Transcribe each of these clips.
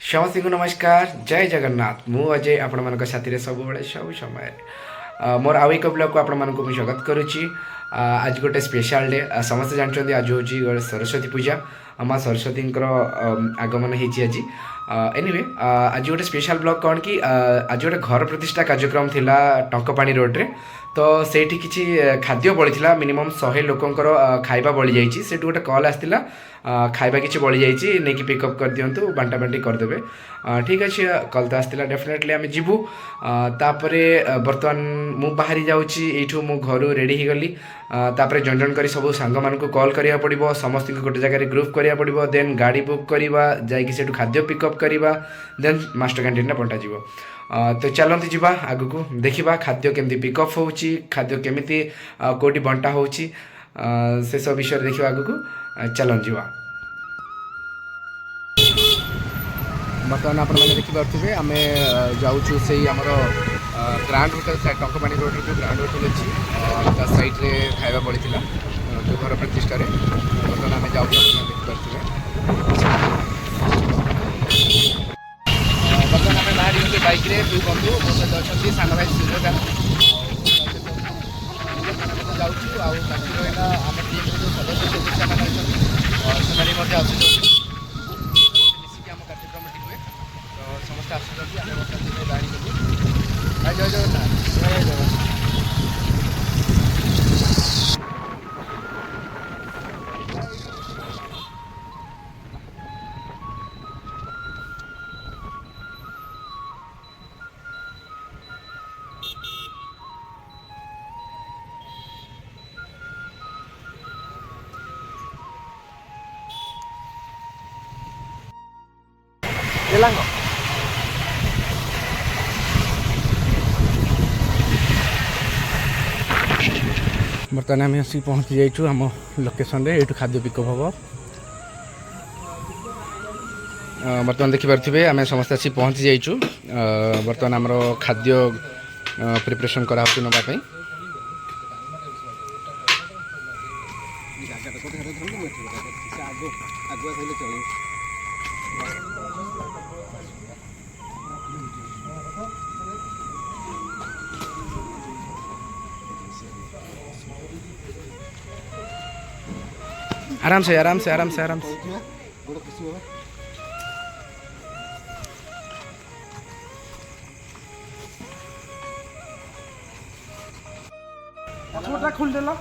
समस्त को नमस्कार जय जगन्नाथ मु अजय आपण मान साथी सब बड़े सब समय मोर आउ एक ब्लॉग को आपण मानक मुझे स्वागत करुच्ची। आज गोटे स्पेशल डे समस्त जानते आज हूँ गोटे सरस्वती पूजा माँ सरस्वती आगमन होती आज एनिवे आज गोटे स्पेशल ब्लॉग कौन कि आज गोटे घर प्रतिष्ठा कार्यक्रम थिला टंकपाणी रोड रे तो सेठी किसी खाद्य बड़ी मिनिमम 100 लोकंकर खाइबा बड़ी जाइए से गोटे कॉल आसला खाइबा किसी बड़ी जाइए नहीं कि पिकअप कर दिंतु बांटा बांटी करदे ठीक अच्छे कल तो आसला डेफिनेटली आम जीवु तापरे बर्तमान मु बाहरी जाऊँ मु घर रेडी हो गली तापरे जन जन करी सब सांग मान कॉल करिया पड़िबो समस्त गोटे जगह ग्रुप करिया पड़िबो देन गाड़ी बुक करवा जाइए सेठू खाद्य पिकअप करवा देन मास्टर कैंटीन बंटा जीवो तो चलते जीवा आग को देखा खाद्य केमती पिकअप हो खाद्य केमी कौटी बंटा हो से सब विषय देखा आग को चलन जीवा बर्तमान आप देखिपे आम जाऊँ से आमर ग्रांड होटेल टंकपाणी रोड जो ग्रांड होटेल अच्छी साइड रे खाଇବା पड़ा जो घर प्रतिष्ठा बर्तमान आम जाऊँ देखिपे बर्तमान आम बाहर बैक रे दु बंधु मो सहित अच्छा सांग भाई सुजोगा जाऊँ आम टीम जो सदस्य सदस्य मैंने मिसिकी आम कार्यक्रम टी हुए तो समस्त आसुँच गाड़ी भाई जय जगन्नाथ जय जगन्नाथ बर्तमान आम आसिक पहुँची जाइए आम लोकेशन रे ये खाद्य पिकअप हम बर्तमान देखिपे आम समस्त आसिक पहुँची जाइए बर्तमान आमर खाद्य प्रिपरेशन कराऊँ नापी आराम से आराम से आराम से आराम से खोल देला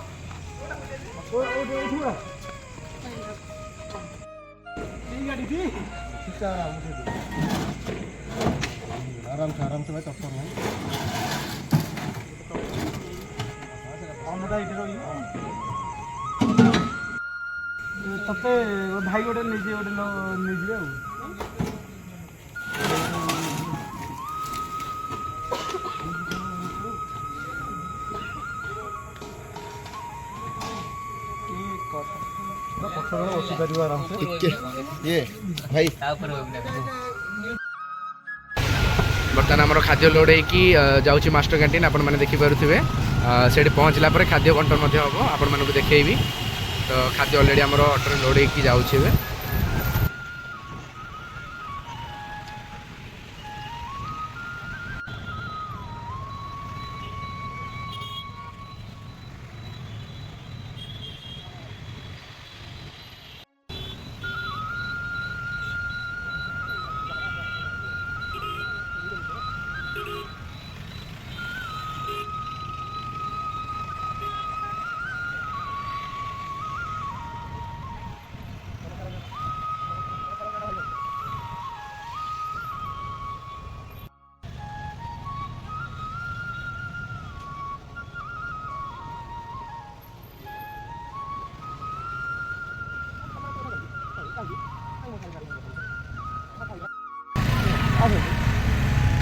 आराम से भाई तत्पर तते भाई गोटे निजे गोटे निजे आराम से ये भाई बर्तमान आम खाद्य लोड हो मास्टर कैंटीन आपण मैंने देखिपे से पहुँचला खाद्य बंटन हम आपण मानक देखी तो खाद्य अलरेडी आमर ऑटो लोड हो जाऊे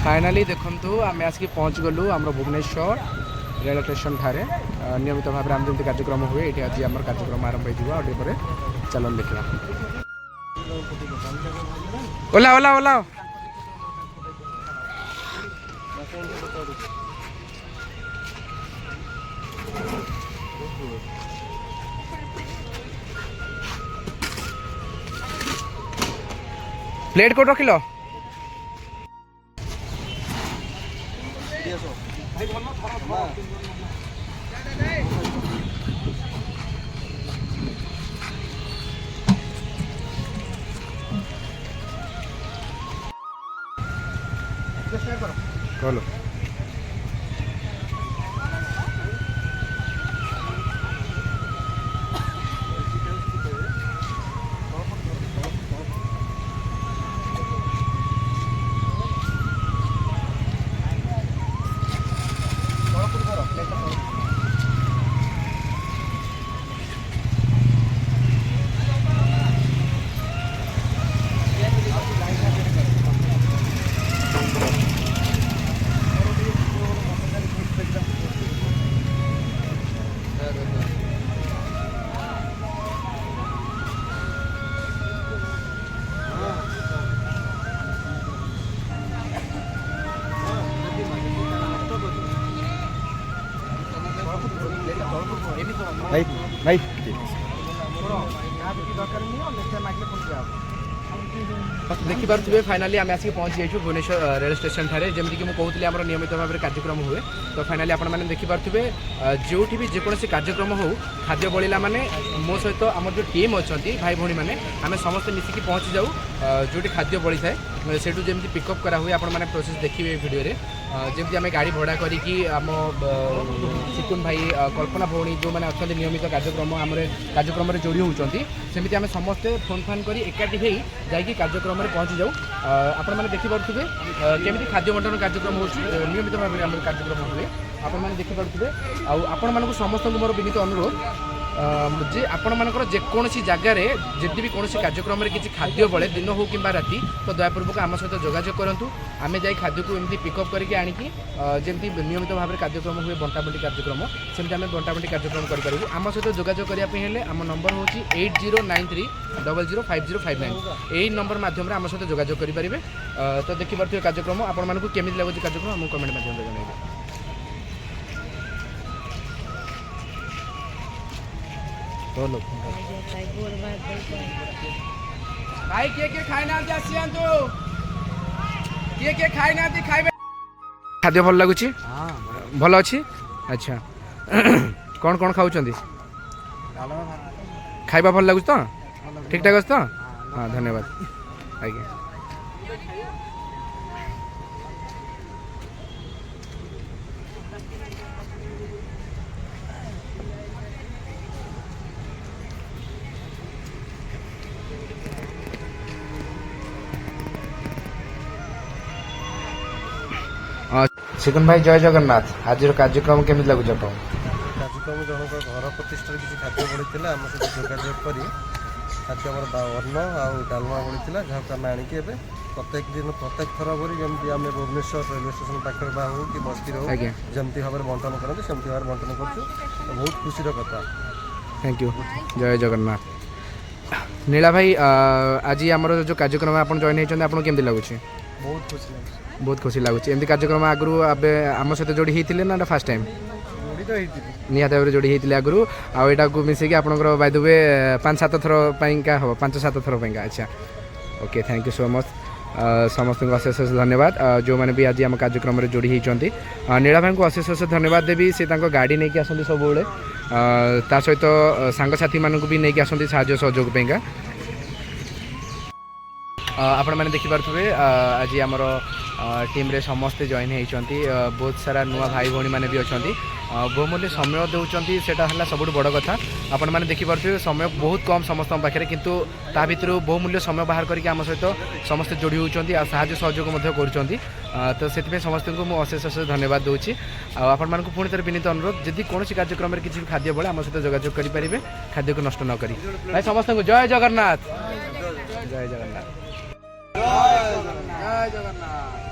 फाइनाली देखु आम आसिक पहुँच गलु आम भुवनेश्वर रेल स्टेशन ठारे नियमित भाव में आम जमी कार्यक्रम हुए ये आज आम कार्यक्रम आरंभ हो चलन देखा ओला ओला ओला प्लेट कोड रखिल कलो भाई भाई देखिपे फाइनाली आम आसिक पहुँची जाइए भुवनेश्वर रेल स्टेशन ठारे जमीक मुझे कहती नियमित भाव में कार्यक्रम हुए तो फाइनाली आपने देखिपे जो भी जेकोसी कार्यक्रम हो खाद्य बड़ा माने मो सहित आम जो टीम अच्छा भाई भाई मैंने आम समस्त मिसिकी पहुँची जाऊ जो खाद्य बड़ी थाए से जमी पिकअप करा हुए आपण मैंने प्रोसेस देखिए भिडियो जमी आम गाड़ी भड़ा करी आम सिकुन भाई कल्पना भौणी जो मैंने अच्छा नियमित कार्यक्रम आम कार्यक्रम जोड़ी होती सेमती आम समस्ते फोन फान कर एकाठी हो जाकि कार्यक्रम में पहुँची जाऊ आपण मैंने देखिपे केमी खाद्य बंटन कार्यक्रम हो नियमित भाव में कार्यक्रम हुए आपण मैंने देखिपे आपण मानक समस्त मोर विनीत अनुरोध जे आपण मानकर जेकोसी जगार जदि भी कौन कार्यक्रम में किसी खाद्य बड़े दिन हो कि राति तो दयापूर्वक आम सहित जोगाजोग करूँ आम जा खाद्य को एमती पिकअप करके आणिकी जमी नियमित भाव में कार्यक्रम हुए बंटाबंटी कार्यक्रम सेमती आम बंटाबंटी कार्यक्रम करूँ आम सहित जोगाजोग करने आम नंबर हूँ 8093005059 यही नंबर मध्यम आम सहित जोगाजोग करेंगे तो देखिपे कार्यक्रम आपण मानक केमी लगुच कार्यक्रम आम कमेंट मध्यम जनइबे भाई किए खाई ना किए खाई ना खाइबे खाद्य भल लगुच भल अच्छी अच्छा कौन कौन खाऊँ खाइबा भल लगुच तो ठीक ठाक अच्छे तो हाँ धन्यवाद आज्ञा सिकुन भाई जय जगन्नाथ आज कार्यक्रम केमी लगुच कार्यक्रम जनक घर प्रतिष्ठा किसी खाद्य पड़ा आम सहित जोगाजोग कर खाद्य अन्न आउ डालमा पड़ा जहाँ आम आणिकी प्रत्येक दिन प्रत्येक थर भरी जमी आम भुवनेश्वर रेलवे स्टेशन पाखे बा हो कि बस्ती हो जमी भाव में बंटन करते सेमती भाव में बंटन कर बहुत खुशी कथा थैंक यू जय जगन्नाथ नीला भाई आज आम जो कार्यक्रम आप जॉइन होती आपको केमती लगुच बहुत खुशी लगे बहुत खुशी लगुच एमती कार्यक्रम आगु आम सहित जोड़ी होते ना फास्ट टाइम निहत भाव में जोड़ी होते आगु आईटा को मिसेक आप बाय द वे 5-7 थर हम 5-7 थर अच्छा okay thank you so much समस्त को अशेष अशेष धन्यवाद जो मैंने भी आज आम कार्यक्रम में जोड़ी होती नीला भाई को अशेष अशेष धन्यवाद देवी से गाड़ी नहीं आसती सब सहित सांगसाथी मानक भी नहीं आसती साहाय्य सहयोग पाइंका आपण मैंने देखिपे आज आमर टीम रे समस्ते जॉइन होती बहुत सारा नुआ भाई भाई मैंने भी अच्छा बहुमूल्य समय दौरान सेटा सब बड़ कथा आपण मैंने देखिपे समय बहुत कम समस्त पाखे किंतु ता भर बहुमूल्य समय बाहर करके आम सहित समस्ते जोड़ी होती साहाय्य सहयोग कर तो से समस्त को मुझे अशेष अशेष धन्यवाद दूसरी आपण मानक पुणी थोड़े विनीत अनुरोध जदि कौन कार्यक्रम में किसी खाद्य बड़े आम सहित जोगाजोग करेंगे खाद्य को नष्ट न करी भाई समस्त को जय जगन्नाथ जय जगन्नाथ जय जगन्नाथ।